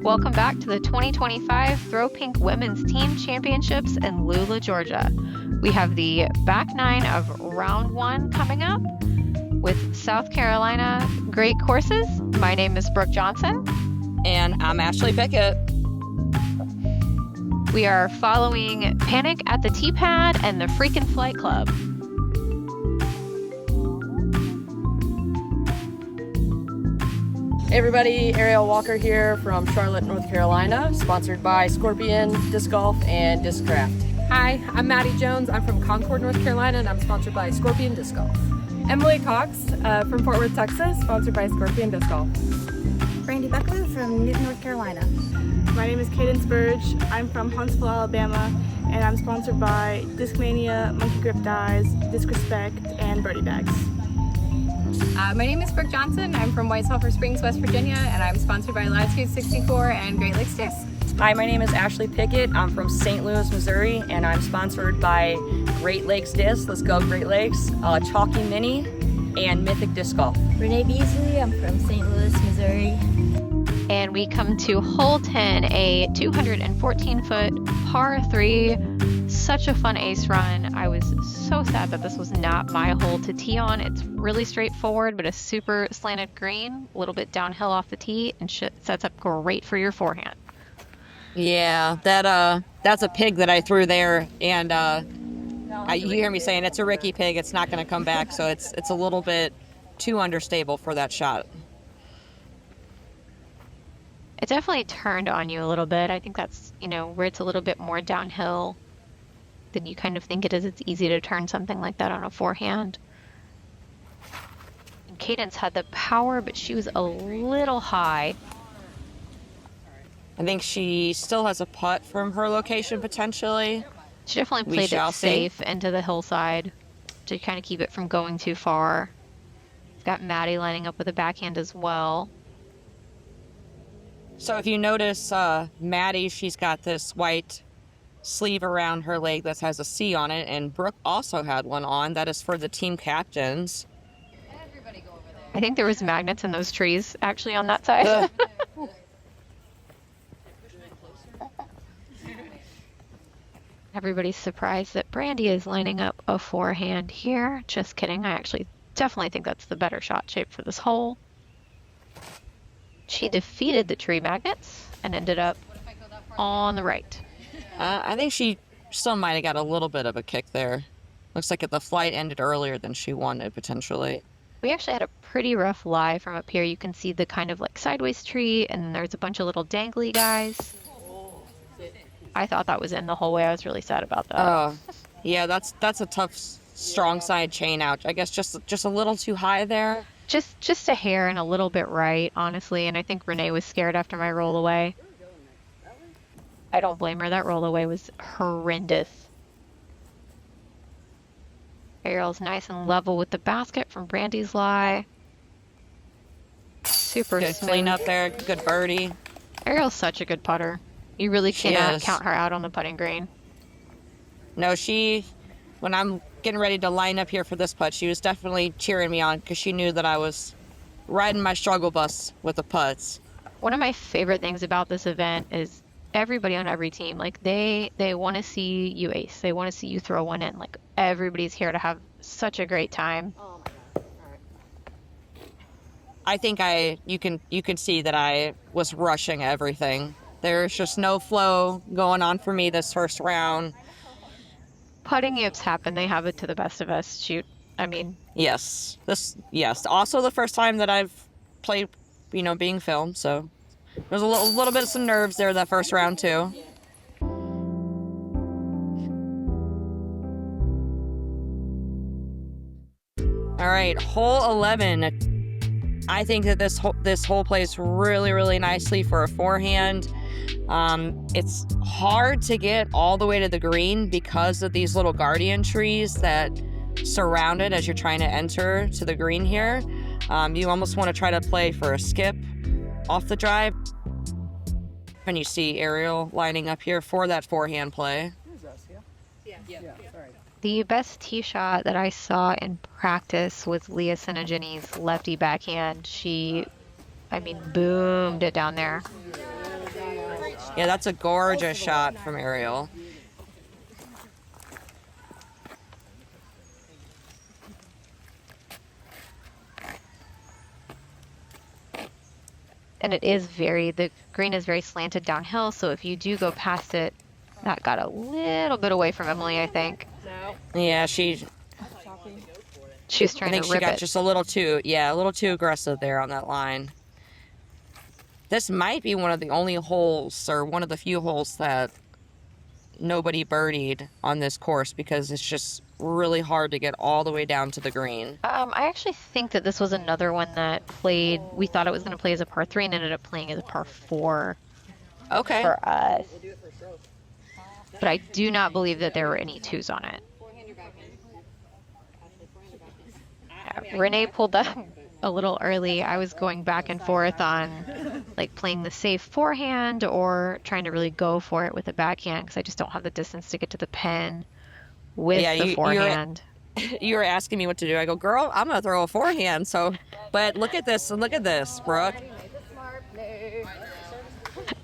Welcome back to the 2025 Throw Pink Women's Team Championships in Lula, Georgia. We have the back nine of round one coming up with South Carolina great courses. My name is Brooke Johnson. And I'm Ashley Pickett. We are following Panic at the T-Pad and the Freakin' Flight Club. Hey everybody, Ariel Walker here from Charlotte, North Carolina, sponsored by Scorpion Disc Golf and Discraft. Hi, I'm Maddie Jones. I'm from Concord, North Carolina, and I'm sponsored by Scorpion Disc Golf. Emily Cox from Fort Worth, Texas, sponsored by Scorpion Disc Golf. Brandy Buckley from Newton, North Carolina. My name is Cadence Burge. I'm from Huntsville, Alabama, and I'm sponsored by Discmania, Monkey Grip Dies, Disrespect, and Birdie Bags. My name is Brooke Johnson. I'm from White Sulphur Springs, West Virginia, and I'm sponsored by Latitude 64 and Great Lakes Disc. Hi, my name is Ashley Pickett. I'm from St. Louis, Missouri, and I'm sponsored by Great Lakes Disc, Let's Go Great Lakes, Chalky Mini, and Mythic Disc Golf. Renee Beasley, I'm from St. Louis, Missouri. And we come to hole 10, a 214-foot par 3. Such a fun ace run. I was so sad that this was not my hole to tee on. It's really straightforward, but a super slanted green, a little bit downhill off the tee, and sets up great for your forehand. Yeah, that's a pig that I threw there, and you hear me saying it's a Ricky pig. It's not going to come back, so it's a little bit too understable for that shot. It definitely turned on you a little bit. I think that's, where it's a little bit more downhill than you kind of think it is. It's easy to turn something like that on a forehand. And Cadence had the power, but she was a little high. I think she still has a putt from her location, potentially. She definitely played it safe into the hillside to kind of keep it from going too far. Got Maddie lining up with a backhand as well. So if you notice, Maddie, she's got this white sleeve around her leg that has a C on it, and Brooke also had one on. That is for the team captains. I think there was magnets in those trees, actually, on that side. Everybody's surprised that Brandy is lining up a forehand here. Just kidding. I actually definitely think that's the better shot shape for this hole. She defeated the tree magnets and ended up on the right. I think she still might have got a little bit of a kick there. Looks like the flight ended earlier than she wanted, potentially. We actually had a pretty rough lie from up here. You can see the kind of like sideways tree, and there's a bunch of little dangly guys. I thought that was in the whole way. I was really sad about that. Oh, yeah, that's a tough, strong side chain out. I guess just a little too high there. Just a hair and a little bit right, honestly. And I think Renee was scared after my roll away. I don't blame her. That roll away was horrendous. Ariel's nice and level with the basket from Brandy's lie. Super good smooth. clean up there. Good birdie. Ariel's such a good putter. You really cannot count her out on the putting green. No, when I'm getting ready to line up here for this putt, she was definitely cheering me on because she knew that I was riding my struggle bus with the putts. One of my favorite things about this event is everybody on every team, like they want to see you ace. They want to see you throw one in. Like everybody's here to have such a great time. I think you can see that I was rushing everything. There's just no flow going on for me this first round. Putting yips happen. They have it to the best of us. Shoot. I mean. Yes. Also the first time that I've played, being filmed. So there's a little bit of some nerves there that first round too. All right, hole 11. I think that this hole plays really, really nicely for a forehand. It's hard to get all the way to the green because of these little guardian trees that surround it as you're trying to enter to the green here. You almost want to try to play for a skip off the drive. And you see Ariel lining up here for that forehand play. Yeah. Sorry. The best tee shot that I saw in practice was Leah Sinagini's lefty backhand. She, boomed it down there. Yeah, that's a gorgeous shot from Ariel. And the green is very slanted downhill, so if you do go past it, that got a little bit away from Emily, I think. Yeah, She was I trying think to she rip got it. just a little too aggressive there on that line. This might be one of the only holes, or one of the few holes that nobody birdied on this course, because it's just really hard to get all the way down to the green. I actually think that this was another one that we thought it was going to play as a par 3 and ended up playing as a par 4 Okay. for us. But I do not believe that there were any 2s on it. Renee pulled up a little early. I was going back and forth on like playing the safe forehand or trying to really go for it with the backhand, because I just don't have the distance to get to the pin with the forehand. You were asking me what to do. I go, girl, I'm gonna throw a forehand. But look at this, Brooke.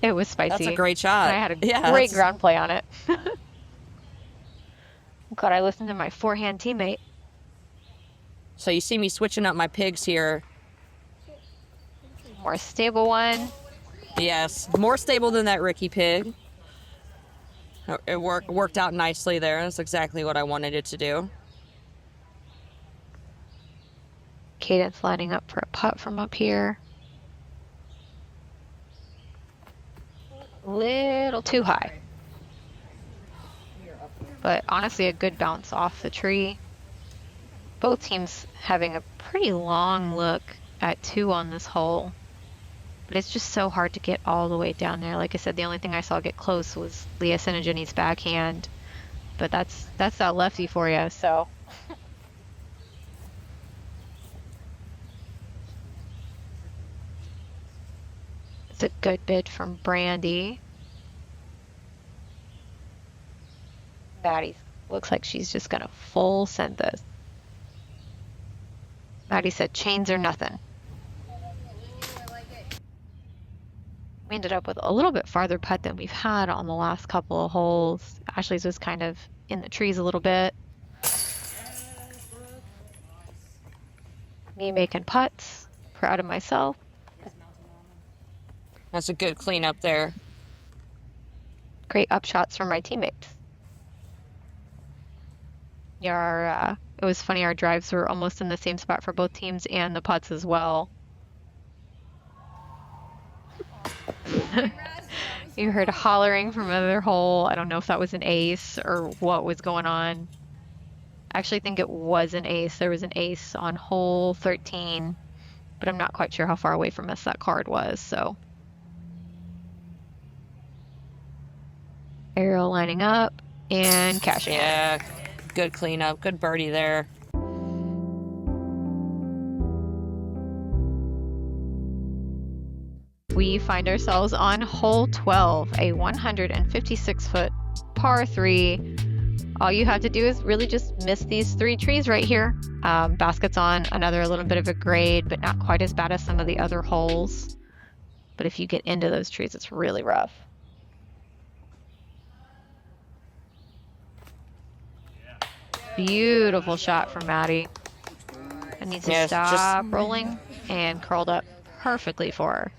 It was spicy. That's a great shot. And I had a great ground play on it. God, I listened to my forehand teammate. So you see me switching up my pigs here. More stable one. Yes, more stable than that Ricky pig. It worked out nicely there. That's exactly what I wanted it to do. Cadence lining up for a putt from up here. Little too high. But honestly, a good bounce off the tree. Both teams having a pretty long look at 2 on this hole. But it's just so hard to get all the way down there. Like I said, the only thing I saw get close was Leah Sinogini's backhand. But that's that lefty for you, so. It's a good bid from Brandy. Maddie looks like she's just gonna full send this. Maddie said chains or nothing. We ended up with a little bit farther putt than we've had on the last couple of holes. Ashley's was kind of in the trees a little bit. Me making putts, proud of myself. That's a good cleanup there. Great upshots from my teammates. Yeah, it was funny, our drives were almost in the same spot for both teams and the putts as well. You heard hollering from another hole. I don't know if that was an ace or what was going on. I actually think it was an ace. There was an ace on hole 13, but I'm not quite sure how far away from us that card was, so. Ariel lining up and cashing it. Yeah, good cleanup, good birdie there. We find ourselves on hole 12, a 156-foot par 3. All you have to do is really just miss these 3 trees right here. Basket's on another a little bit of a grade, but not quite as bad as some of the other holes. But if you get into those trees, it's really rough. Beautiful shot from Maddie. It needs to stop rolling and curled up perfectly for her.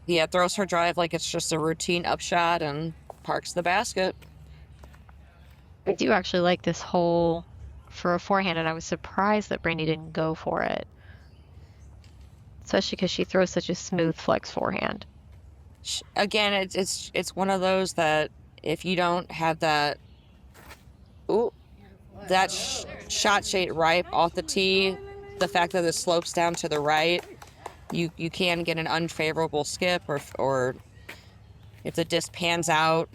Yeah, throws her drive like it's just a routine upshot and parks the basket. I do actually like this hole for a forehand, and I was surprised that Brandy didn't go for it. Especially because she throws such a smooth flex forehand. Again, it's one of those that if you don't have that, shot shade right off the tee, the fact that it slopes down to the right, you can get an unfavorable skip, or if the disc pans out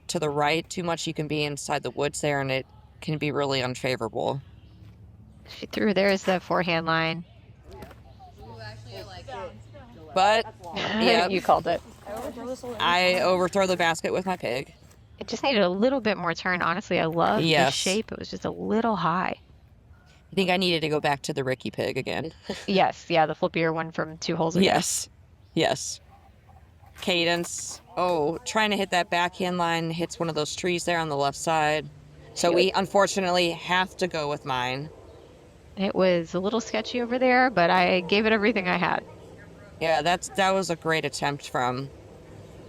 to the right too much, you can be inside the woods there, and it can be really unfavorable. She threw there's the forehand line. But yeah, You called it. I overthrow the basket with my pig. It just needed a little bit more turn. Honestly, I love the shape. It was just a little high. I think I needed to go back to the Ricky pig again. Yes, yeah, the flippier one from 2 holes ago. Yes. Cadence. Oh, trying to hit that backhand line hits one of those trees there on the left side. So we unfortunately have to go with mine. It was a little sketchy over there, but I gave it everything I had. Yeah, that was a great attempt from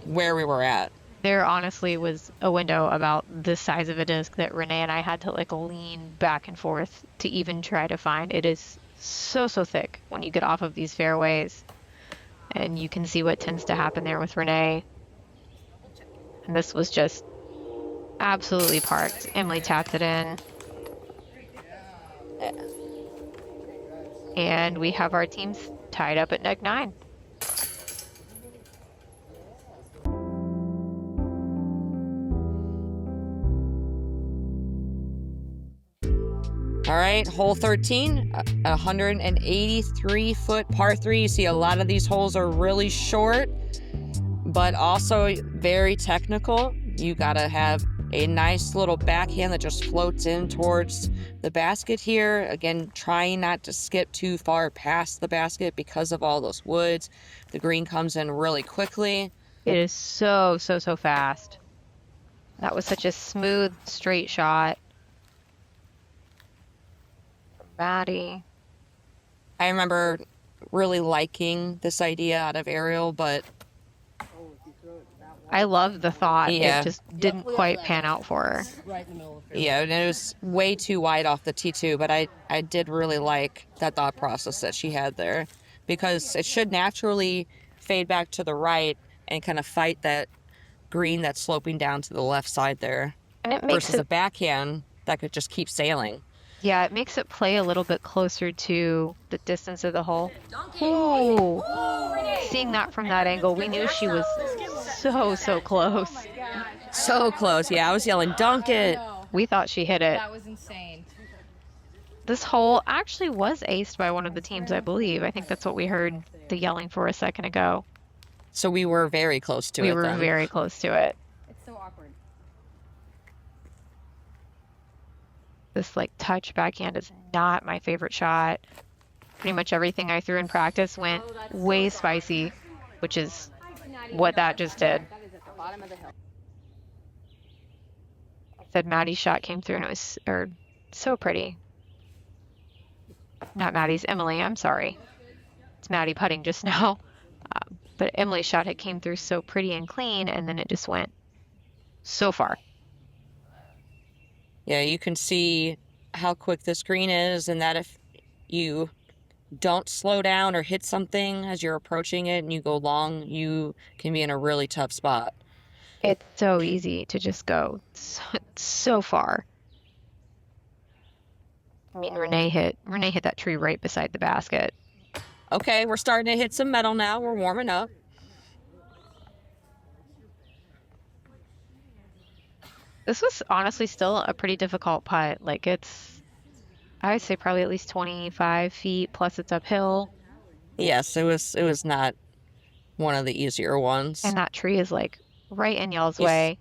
where we were at. There honestly was a window about this size of a disc that Renee and I had to like lean back and forth to even try to find. It is so thick when you get off of these fairways. And you can see what tends to happen there with Renee. And this was just absolutely parked. Emily tapped it in. And we have our teams tied up at neg 9. All right, hole 13, a 183-foot par 3. You see a lot of these holes are really short, but also very technical. You got to have a nice little backhand that just floats in towards the basket here. Again, trying not to skip too far past the basket because of all those woods. The green comes in really quickly. It is so fast. That was such a smooth, straight shot. Maddie. I remember really liking this idea out of aerial, but I love the thought. Yeah. It just didn't quite pan out for her. yeah, and it was way too wide off the T2, but I did really like that thought process that she had there, because it should naturally fade back to the right and kind of fight that green that's sloping down to the left side there, And it makes versus a backhand that could just keep sailing. Yeah, it makes it play a little bit closer to the distance of the hole. Ooh. Seeing that from that angle, we knew she was so close. So close. Yeah, I was yelling, dunk it. We thought she hit it. That was insane. This hole actually was aced by one of the teams, I believe. I think that's what we heard the yelling for a second ago. So we were very close to it. We were then. very close to it. It's so awkward. This like touch backhand is not my favorite shot. Pretty much everything I threw in practice went way spicy, which is what that just did. I said Maddie's shot came through and it was so pretty. Not Maddie's, Emily, I'm sorry. It's Maddie putting just now. But Emily's shot had came through so pretty and clean, and then it just went so far. Yeah, you can see how quick this green is, and that if you don't slow down or hit something as you're approaching it and you go long, you can be in a really tough spot. It's so easy to just go so far. I mean, Renee hit that tree right beside the basket. Okay, we're starting to hit some metal now. We're warming up. This was honestly still a pretty difficult putt. Like I would say probably at least 25 feet, plus it's uphill. Yes, it was not one of the easier ones. And that tree is like right in y'all's way.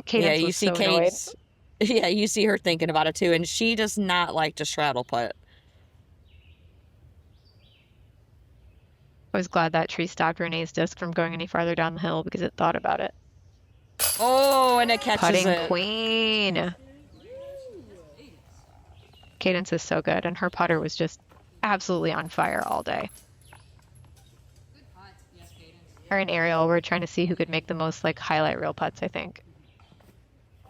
Cadence you was see so annoyed. Kate's. Yeah, you see her thinking about it too, and she does not like to straddle putt. I was glad that tree stopped Renee's disc from going any farther down the hill because it thought about it. Oh, and it catches Putting it. queen. Cadence is so good, and her putter was just absolutely on fire all day. Her and Ariel were trying to see who could make the most like highlight reel putts, I think.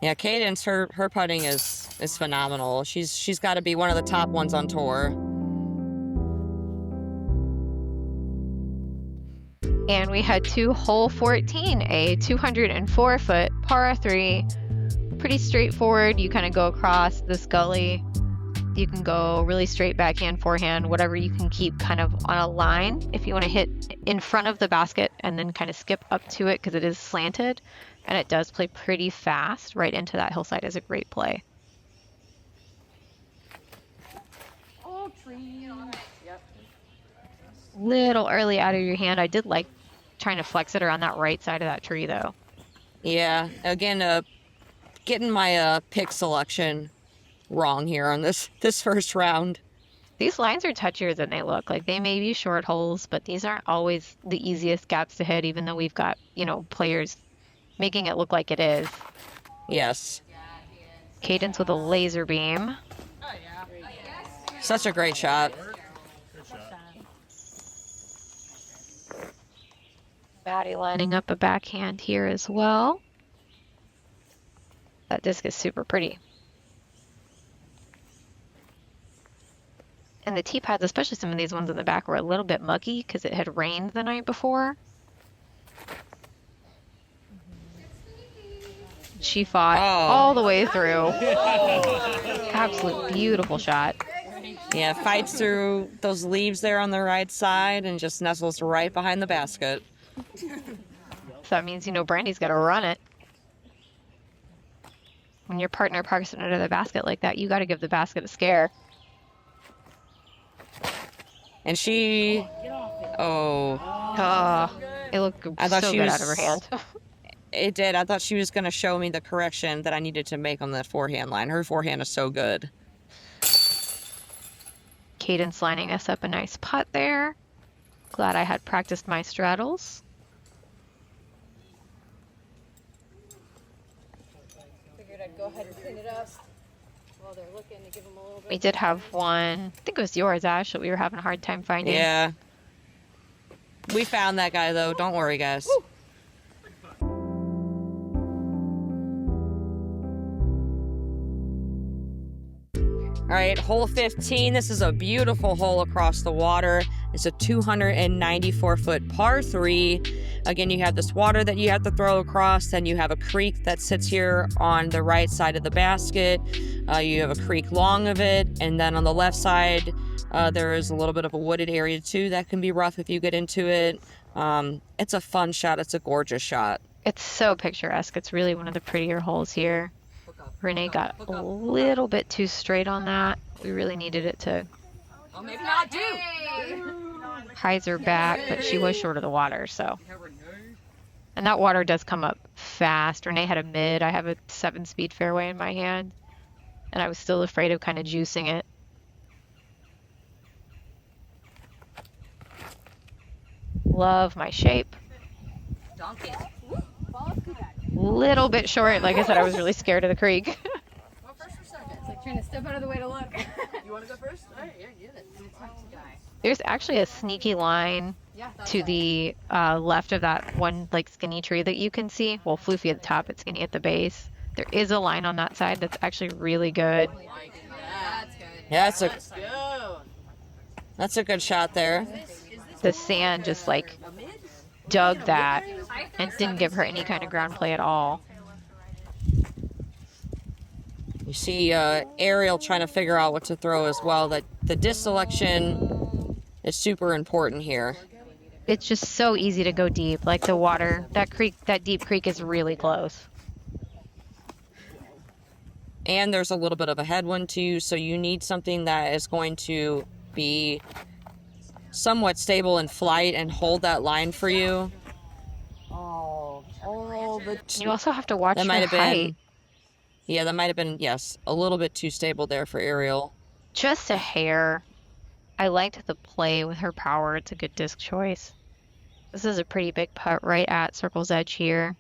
Yeah, Cadence, her putting is phenomenal. She's got to be one of the top ones on tour. And we had hole 14, a 204-foot par 3. Pretty straightforward. You kind of go across this gully. You can go really straight backhand, forehand, whatever you can keep kind of on a line. If you want to hit in front of the basket and then kind of skip up to it because it is slanted and it does play pretty fast right into that hillside is a great play. Little early out of your hand. I did like trying to flex it around that right side of that tree though. Yeah, again, getting my pick selection wrong here on this first round. These lines are touchier than they look. Like they may be short holes, but these aren't always the easiest gaps to hit, even though we've got, players making it look like it is. Yes. Cadence with a laser beam. Such a great shot. Maddie lining up a backhand here as well. That disc is super pretty. And the tee pads, especially some of these ones in the back, were a little bit mucky because it had rained the night before. She fought all the way through. Absolute beautiful shot. Yeah, fights through those leaves there on the right side and just nestles right behind the basket. So that means, you know, Brandy's got to run it. When your partner parks it under the basket like that, you got to give the basket a scare. And she, it looked I thought so she good was, out of her hand. It did. I thought she was going to show me the correction that I needed to make on that forehand line. Her forehand is so good. Cadence lining us up a nice putt there. Glad I had practiced my straddles. Figured I'd go ahead and clean it up while they're looking to give them a little bit. We did have one, I think it was yours, Ash, that we were having a hard time finding. Yeah. We found that guy, though. Don't worry, guys. Woo! All right, hole 15. This is a beautiful hole across the water. It's a 294-foot par 3. Again, you have this water that you have to throw across. Then you have a creek that sits here on the right side of the basket. You have a creek long of it. And then on the left side, there is a little bit of a wooded area, too. That can be rough if you get into it. It's a fun shot. It's a gorgeous shot. It's so picturesque. It's really one of the prettier holes here. Renee got a little bit too straight on that. We really needed it to Maybe not do. hyzer back, but she was short of the water, so. And that water does come up fast. Renee had a mid. I have a 7-speed fairway in my hand, and I was still afraid of kind of juicing it. Love my shape. Donkey. Little bit short. Like I said, I was really scared of the creek. It's like trying to step out of the way to look. You want to go first? All right, yeah, get it. There's actually a sneaky line to the left of that one like skinny tree that you can see. Well, floofy at the top, it's skinny at the base. There is a line on that side that's actually really good. That's good. Yeah, that's a good shot there. The sand just like dug that and didn't give her any kind of ground play at all. You see Ariel trying to figure out what to throw as well. That the disc selection is super important here. It's just so easy to go deep. Like the water, that creek, that deep creek is really close. And there's a little bit of a headwind too, so you need something that is going to be somewhat stable in flight and hold that line for you. You also have to watch That your might have height. been, yeah, that might have been, yes, a little bit too stable there for Ariel. Just a hair. I liked the play with her power. It's a good disc choice. This is a pretty big putt right at circle's edge here.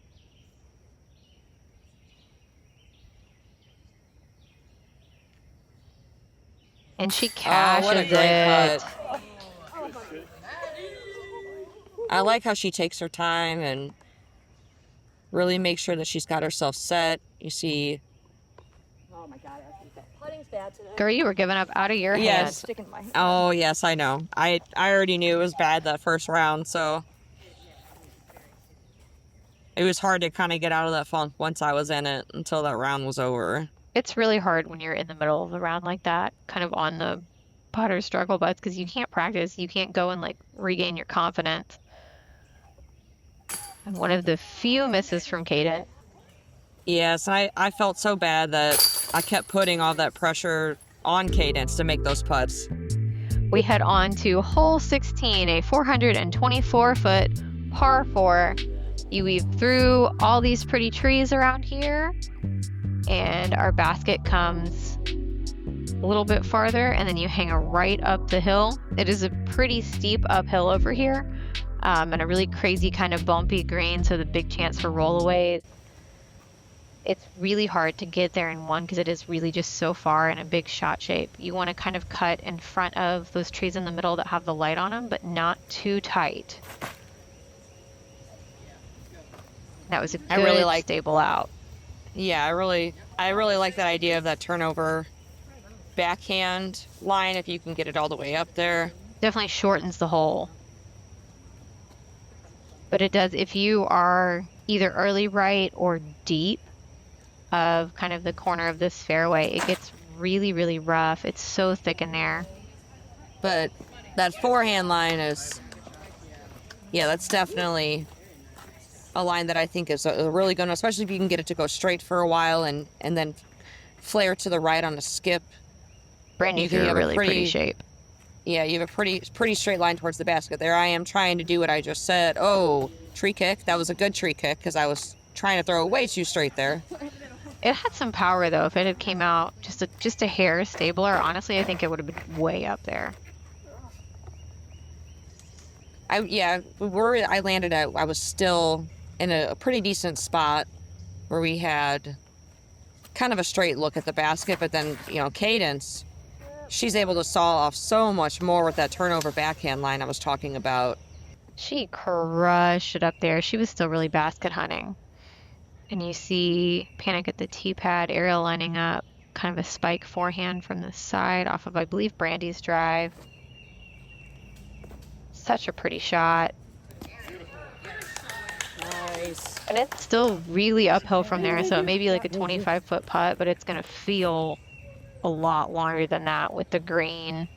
And she cashes what a great it. putt. I like how she takes her time and really makes sure that she's got herself set. You see, Oh my god, putting's bad today. Girl, you were giving up out of your Yes. Sticking to my hand. oh yes, I know. I already knew it was bad that first round, so it was hard to kind of get out of that funk once I was in it until that round was over. It's really hard when you're in the middle of the round like that, kind of on the putter struggle bus, because you can't practice. You can't go and like regain your confidence. And one of the few misses from Kaden. Yes, I felt so bad that I kept putting all that pressure on Cadence to make those putts. We head on to hole 16, a 424-foot par 4. You weave through all these pretty trees around here, and our basket comes a little bit farther, and then you hang right up the hill. It is a pretty steep uphill over here, and a really crazy kind of bumpy green, so the big chance for rollaways. It's really hard to get there in one because it is really just so far in a big shot shape. You want to kind of cut in front of those trees in the middle that have the light on them, but not too tight. That was a good stable out. Yeah, I really like that idea of that turnover backhand line if you can get it all the way up there. Definitely shortens the hole. But it does, if you are either early right or deep of kind of the corner of this fairway, it gets really, really rough. It's so thick in there. But that forehand line is, yeah, that's definitely a line that I think is a really good one, especially if you can get it to go straight for a while and then flare to the right on a skip. Brandy threw a really pretty shape. Yeah, you have a pretty straight line towards the basket. There I am trying to do what I just said. Oh, tree kick. That was a good tree kick because I was trying to throw it way too straight there. It had some power though. If it had came out just a hair stabler, honestly, I think it would have been way up there. I landed at, I was still in a pretty decent spot where we had kind of a straight look at the basket, but then, Cadence, she's able to saw off so much more with that turnover backhand line I was talking about. She crushed it up there. She was still really basket hunting. And you see Panic at the tee pad, Ariel lining up, kind of a spike forehand from the side off of, I believe, Brandy's drive. Such a pretty shot. Nice. And it's still really uphill from there, so it may be like a 25-foot putt, but it's going to feel a lot longer than that with the green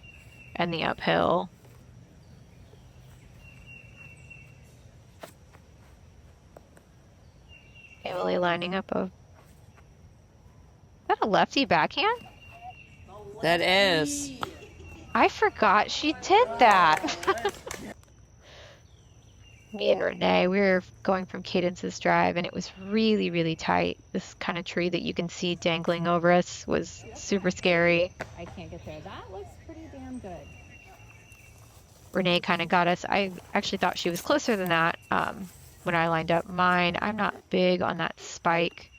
and the uphill. Emily lining up is that a lefty backhand? That is. I forgot she did that. Me and Renee, we were going from Cadence's drive, and it was really, really tight. This kind of tree that you can see dangling over us was super scary. I can't get there. That looks pretty damn good. Renee kind of got us. I actually thought she was closer than that when I lined up mine. I'm not big on that spike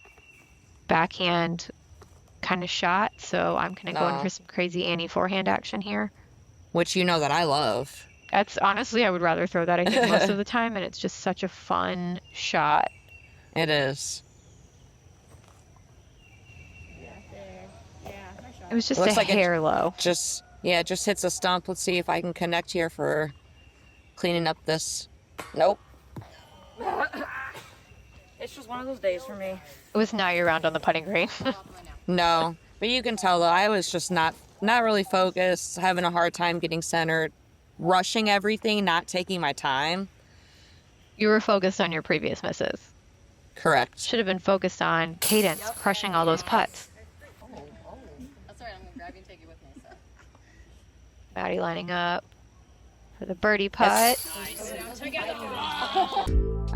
backhand kind of shot, so I'm kind of going for some crazy Annie forehand action here. Which you know that I love. That's honestly, I would rather throw that, I think, most of the time, and it's just such a fun shot. It is. It was just a hair low. Just hits a stump. Let's see if I can connect here for cleaning up this. Nope. It's just one of those days for me. It was not your round on the putting green. No, but you can tell though, I was just not really focused, having a hard time getting centered, rushing everything, not taking my time. You were focused on your previous misses. Correct. Should have been focused on Cadence crushing all those putts. That's all right. I'm gonna grab you and take you with me. So. Maddie lining up for the birdie putt.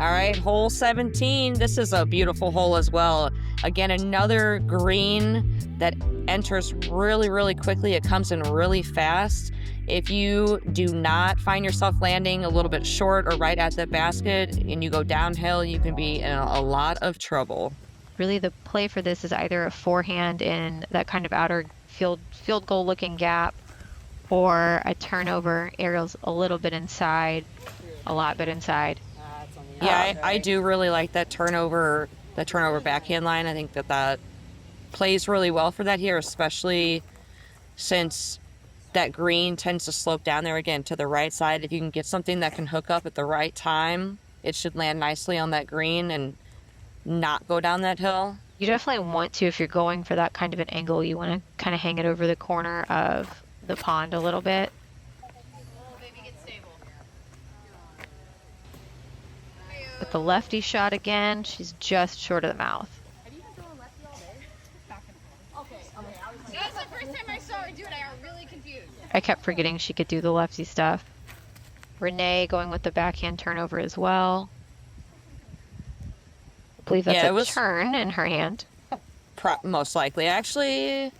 All right, hole 17. This is a beautiful hole as well. Again, another green that enters really, really quickly. It comes in really fast. If you do not find yourself landing a little bit short or right at the basket and you go downhill, you can be in a lot of trouble. Really, the play for this is either a forehand in that kind of outer field goal looking gap, or a turnover. Ariel's a little bit inside, a lot bit inside. Yeah, I do really like that turnover backhand line. I think that plays really well for that here, especially since that green tends to slope down there again to the right side. If you can get something that can hook up at the right time, it should land nicely on that green and not go down that hill. You definitely want to, if you're going for that kind of an angle, you want to kind of hang it over the corner of the pond a little bit. With the lefty shot again, she's just short of the mouth. That's the first time I saw her do it. I got really confused. I kept forgetting she could do the lefty stuff. Renee going with the backhand turnover as well. I believe that's a turn in her hand. Most likely. Actually,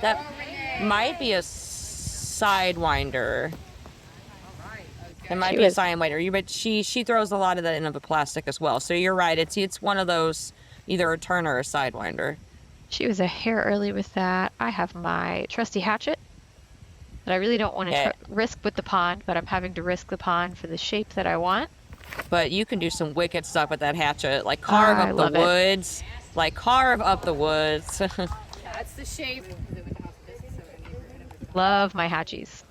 that might be a sidewinder. It might be a cyan white, but she throws a lot of that into the plastic as well. So you're right. It's one of those, either a turn or a sidewinder. She was a hair early with that. I have my trusty hatchet that I really don't want to risk with the pond, but I'm having to risk the pond for the shape that I want. But you can do some wicked stuff with that hatchet, like carve up the woods. Like carve up the woods. That's the shape. Love my hatchies.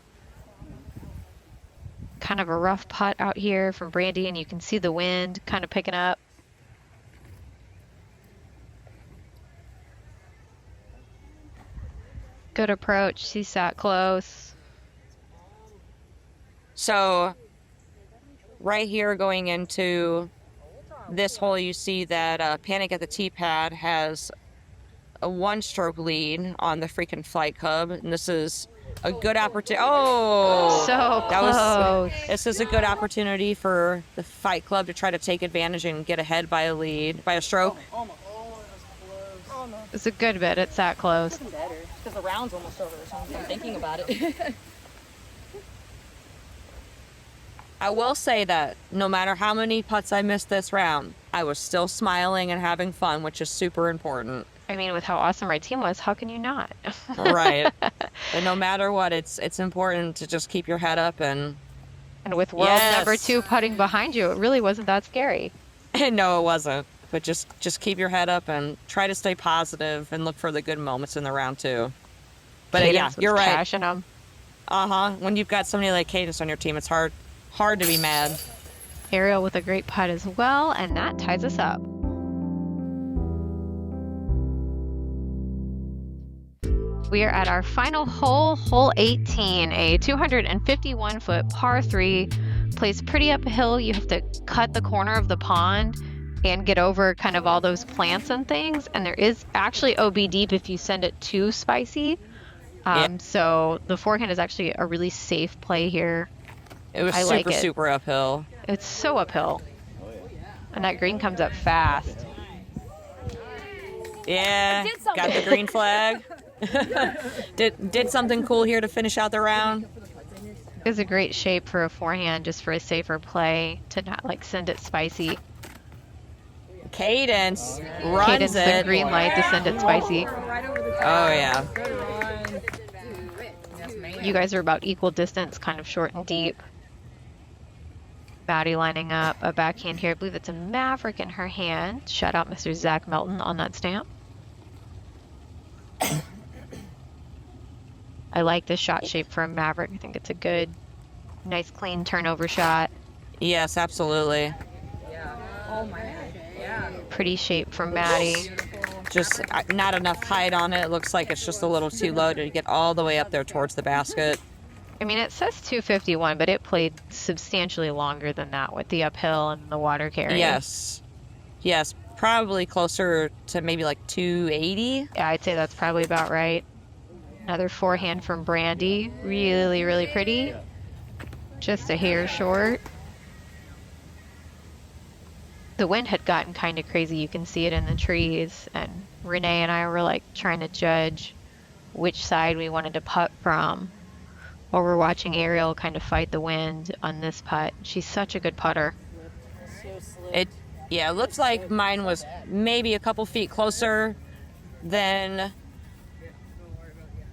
Kind of a rough putt out here from Brandy, and you can see the wind kind of picking up. Good approach. She sat close. So right here going into this hole, you see that Panic at the Tee Pad has a 1-stroke lead on the freaking Flight Club, and this is a good opportunity. Oh, so close. This is a good opportunity for the Fight Club to try to take advantage and get ahead by a stroke. It's a good bit. It's that close. It's better because the round's almost over, so I'm thinking about it. I will say that no matter how many putts I missed this round, I was still smiling and having fun, which is super important. I mean, with how awesome our team was, how can you not? Right. But no matter what, it's important to just keep your head up and with world number 2 putting behind you, it really wasn't that scary. No, it wasn't. But just keep your head up and try to stay positive and look for the good moments in the round too. But Cadence you're right. Cashing them. When you've got somebody like Cadence on your team, it's hard to be mad. Ariel with a great putt as well, and that ties us up. We are at our final hole, hole 18, a 251-foot par 3. Plays pretty uphill. You have to cut the corner of the pond and get over kind of all those plants and things. And there is actually OB deep if you send it too spicy. So the forehand is actually a really safe play here. It was super uphill. It's so uphill. And that green comes up fast. Yeah, got the green flag. did something cool here to finish out the round. It's a great shape for a forehand, just for a safer play, to not like send it spicy. Cadence runs it. The green light to send it spicy. Oh yeah. You guys are about equal distance, kind of short and deep. Maddie lining up a backhand here. I believe it's a Maverick in her hand. Shout out Mr. Zach Melton on that stamp. I like this shot shape for a Maverick. I think it's a good, nice, clean turnover shot. Yes, absolutely. Oh my God. Yeah. Pretty shape from Maddie. Just not enough height on it. It looks like it's just a little too low to get all the way up there towards the basket. I mean, it says 251, but it played substantially longer than that with the uphill and the water carry. Yes, probably closer to maybe like 280. Yeah, I'd say that's probably about right. Another forehand from Brandy. Really, really pretty. Just a hair short. The wind had gotten kind of crazy. You can see it in the trees. And Renee and I were like trying to judge which side we wanted to putt from. While we're watching Ariel kind of fight the wind on this putt. She's such a good putter. It looks like mine was maybe a couple feet closer than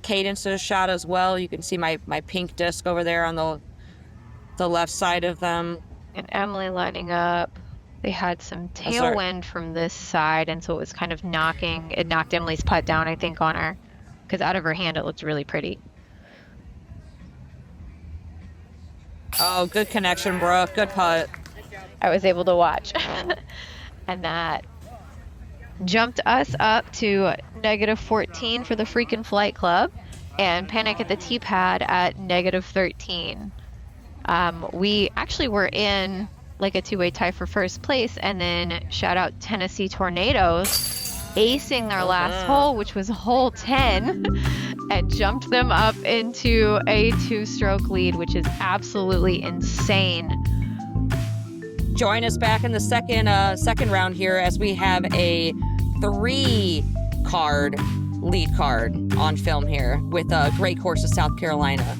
Cadence's shot as well. You can see my pink disc over there on the left side of them. And Emily lining up. They had some tailwind from this side, and so it was kind of it knocked Emily's putt down, I think, on her. Because out of her hand, it looked really pretty. Oh, good connection, Brook. Good putt. I was able to watch. And that jumped us up to -14 for the freaking Flight Club, and Panic at the Tee Pad at -13. We actually were in like a two-way tie for first place, and then shout out Tennessee Tornadoes acing their last hole, which was hole 10, and jumped them up into a 2-stroke lead, which is absolutely insane. Join us back in the second round here as we have a 3-card lead card on film here with Great Course of South Carolina.